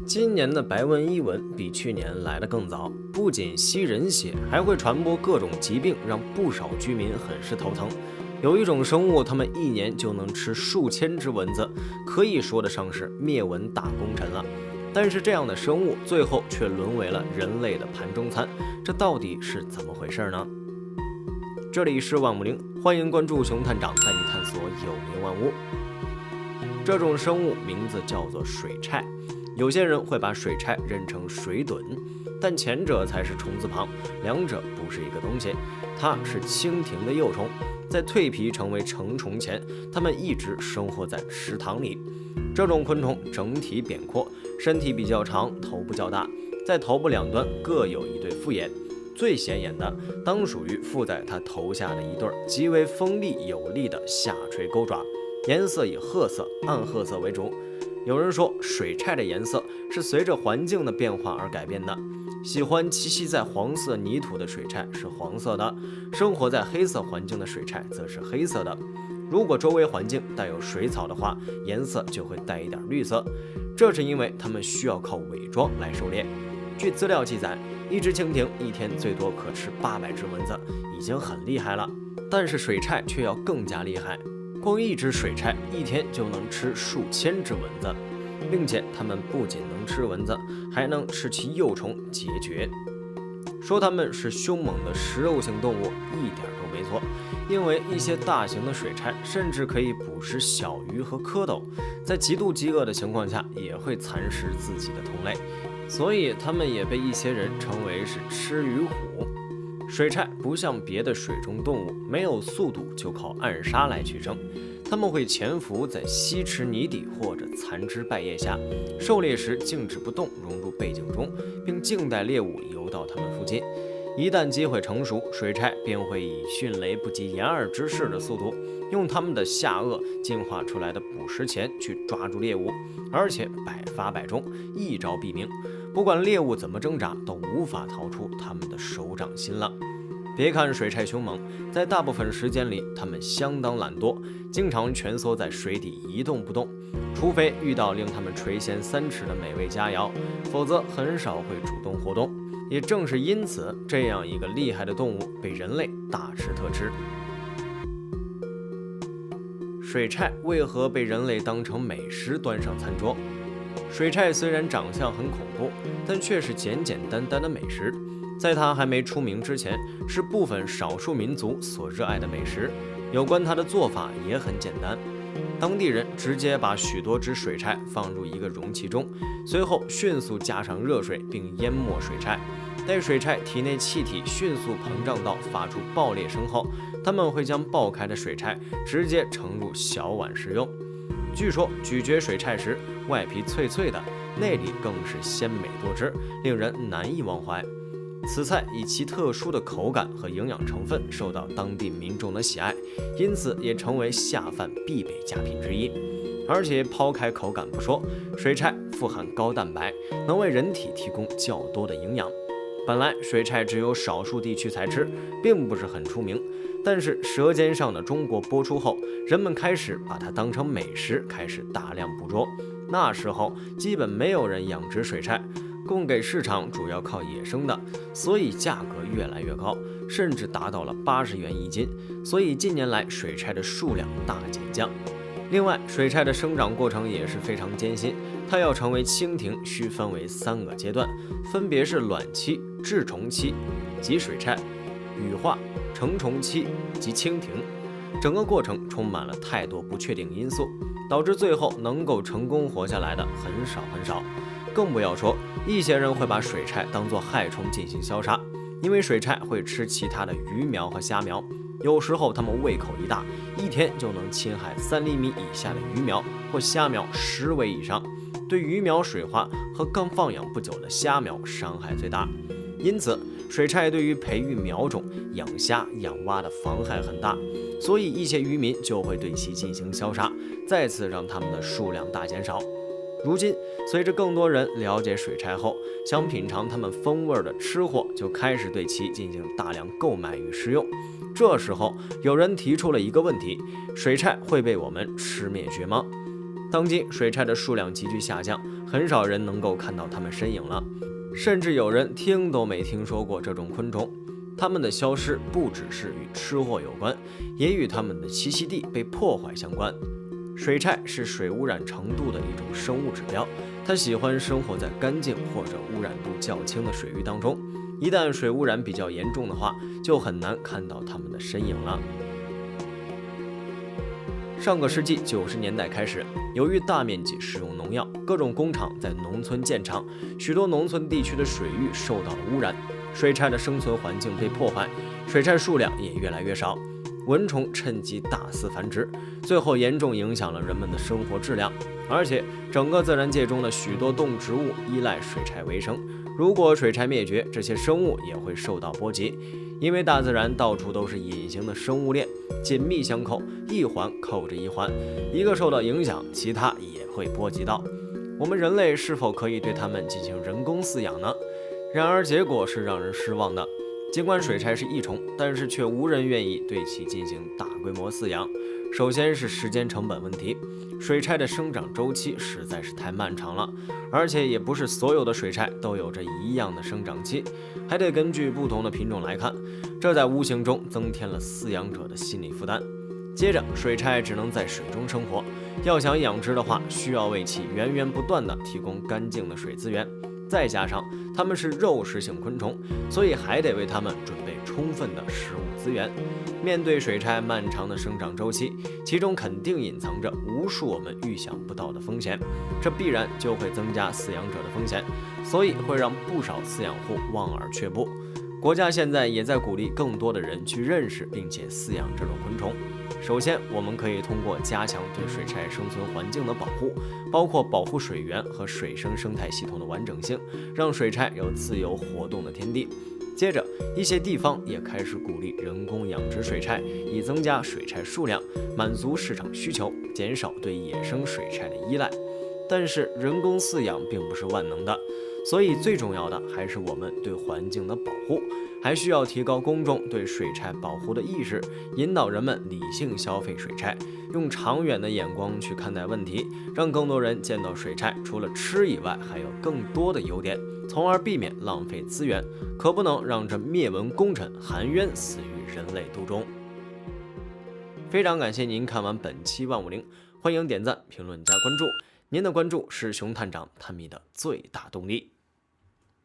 今年的白纹伊蚊比去年来得更早，不仅吸人血，还会传播各种疾病，让不少居民很是头疼。有一种生物，它们一年就能吃数千只蚊子，可以说得上是灭蚊大功臣了。但是这样的生物最后却沦为了人类的盘中餐，这到底是怎么回事呢？这里是万物灵，欢迎关注熊探长带你探索有灵万物。这种生物名字叫做水虿，有些人会把水虿认成水趸，但前者才是虫字旁，两者不是一个东西。它是蜻蜓的幼虫，在蜕皮成为成虫前，它们一直生活在池塘里。这种昆虫整体扁阔，身体比较长，头部较大，在头部两端各有一对复眼，最显眼的当属于附在它头下的一对极为锋利有力的下垂钩爪，颜色以褐色、暗褐色为主。有人说，水虿的颜色是随着环境的变化而改变的。喜欢栖息在黄色泥土的水虿是黄色的，生活在黑色环境的水虿则是黑色的。如果周围环境带有水草的话，颜色就会带一点绿色。这是因为它们需要靠伪装来狩猎。据资料记载，一只蜻蜓一天最多可吃800只蚊子，已经很厉害了。但是水虿却要更加厉害。光一只水虿一天就能吃数千只蚊子，并且它们不仅能吃蚊子，还能吃其幼虫孑孓。说它们是凶猛的食肉性动物一点都没错，因为一些大型的水虿甚至可以捕食小鱼和蝌蚪，在极度饥饿的情况下也会蚕食自己的同类，所以它们也被一些人称为是吃鱼虎。水虿不像别的水中动物，没有速度就靠暗杀来取胜，它们会潜伏在溪池泥底或者残枝败叶下，狩猎时静止不动，融入背景中，并静待猎物游到它们附近。一旦机会成熟，水虿便会以迅雷不及掩耳之势的速度，用它们的下颚进化出来的捕食钳去抓住猎物，而且百发百中，一招毙命。不管猎物怎么挣扎，都无法逃出它们的手掌心了。别看水虿凶猛，在大部分时间里，它们相当懒惰，经常蜷缩在水底一动不动，除非遇到令它们垂涎3尺的美味佳肴，否则很少会主动活动。也正是因此，这样一个厉害的动物被人类大吃特吃。水虿为何被人类当成美食端上餐桌？水虿虽然长相很恐怖，但却是简简单单的美食。在它还没出名之前，是部分少数民族所热爱的美食。有关它的做法也很简单，当地人直接把许多只水虿放入一个容器中，随后迅速加上热水并淹没水虿。待水虿体内气体迅速膨胀到发出爆裂声后，他们会将爆开的水虿直接盛入小碗食用。据说咀嚼水虿时，外皮脆脆的，内里更是鲜美多汁，令人难以忘怀。此菜以其特殊的口感和营养成分受到当地民众的喜爱，因此也成为下饭必备佳品之一。而且抛开口感不说，水虿富含高蛋白，能为人体提供较多的营养。本来水虿只有少数地区才吃，并不是很出名，但是《舌尖上的中国》播出后，人们开始把它当成美食，开始大量捕捉。那时候基本没有人养殖水虿，供给市场主要靠野生的，所以价格越来越高，甚至达到了80元一斤。所以近年来水虿的数量大减降。另外，水虿的生长过程也是非常艰辛，它要成为蜻蜓需分为3个阶段，分别是卵期、稚虫期及水虿、羽化、成虫期及蜻蜓。整个过程充满了太多不确定因素，导致最后能够成功活下来的很少很少。更不要说一些人会把水虿当作害虫进行消杀，因为水虿会吃其他的鱼苗和虾苗，有时候它们胃口一大，一天就能侵害3厘米以下的鱼苗或虾苗10尾以上，对鱼苗水化和刚放养不久的虾苗伤害最大。因此，水虿对于培育苗种、养虾、养蛙的妨害很大，所以一些渔民就会对其进行消杀，再次让它们的数量大减少。如今，随着更多人了解水虿后，想品尝它们风味的吃货就开始对其进行大量购买与食用。这时候，有人提出了一个问题：水虿会被我们吃灭绝吗？当今水菜的数量急剧下降，很少人能够看到它们身影了，甚至有人听都没听说过这种昆虫。它们的消失不只是与吃货有关，也与它们的栖息地被破坏相关。水菜是水污染程度的一种生物指标，它喜欢生活在干净或者污染度较轻的水域当中。一旦水污染比较严重的话，就很难看到它们的身影了。上个世纪90年代开始，由于大面积使用农药，各种工厂在农村建厂，许多农村地区的水域受到了污染，水菜的生存环境被破坏，水菜数量也越来越少，蚊虫趁机大肆繁殖，最后严重影响了人们的生活质量。而且，整个自然界中的许多动植物依赖水菜为生，如果水菜灭绝，这些生物也会受到波及。因为大自然到处都是隐形的生物链，紧密相扣，一环扣着一环，一个受到影响，其他也会波及到。我们人类是否可以对它们进行人工饲养呢？然而结果是让人失望的。尽管水菜是益虫，但是却无人愿意对其进行大规模饲养。首先是时间成本问题，水菜的生长周期实在是太漫长了，而且也不是所有的水菜都有着一样的生长期，还得根据不同的品种来看，这在无形中增添了饲养者的心理负担。接着，水菜只能在水中生活，要想养殖的话，需要为其源源不断地提供干净的水资源。再加上它们是肉食性昆虫，所以还得为它们准备充分的食物资源。面对水菜漫长的生长周期，其中肯定隐藏着无数我们预想不到的风险，这必然就会增加饲养者的风险，所以会让不少饲养户望而却步。国家现在也在鼓励更多的人去认识并且饲养这种昆虫。首先，我们可以通过加强对水菜生存环境的保护，包括保护水源和水生生态系统的完整性，让水菜有自由活动的天地。接着，一些地方也开始鼓励人工养殖水菜，以增加水菜数量，满足市场需求，减少对野生水菜的依赖。但是，人工饲养并不是万能的，所以最重要的还是我们对环境的保护，还需要提高公众对水菜保护的意识，引导人们理性消费水菜，用长远的眼光去看待问题，让更多人见到水菜除了吃以外，还有更多的优点，从而避免浪费资源，可不能让这灭蚊功臣含冤死于人类肚中。非常感谢您看完本期万物灵，欢迎点赞、评论、加关注。您的关注是熊探长探秘的最大动力。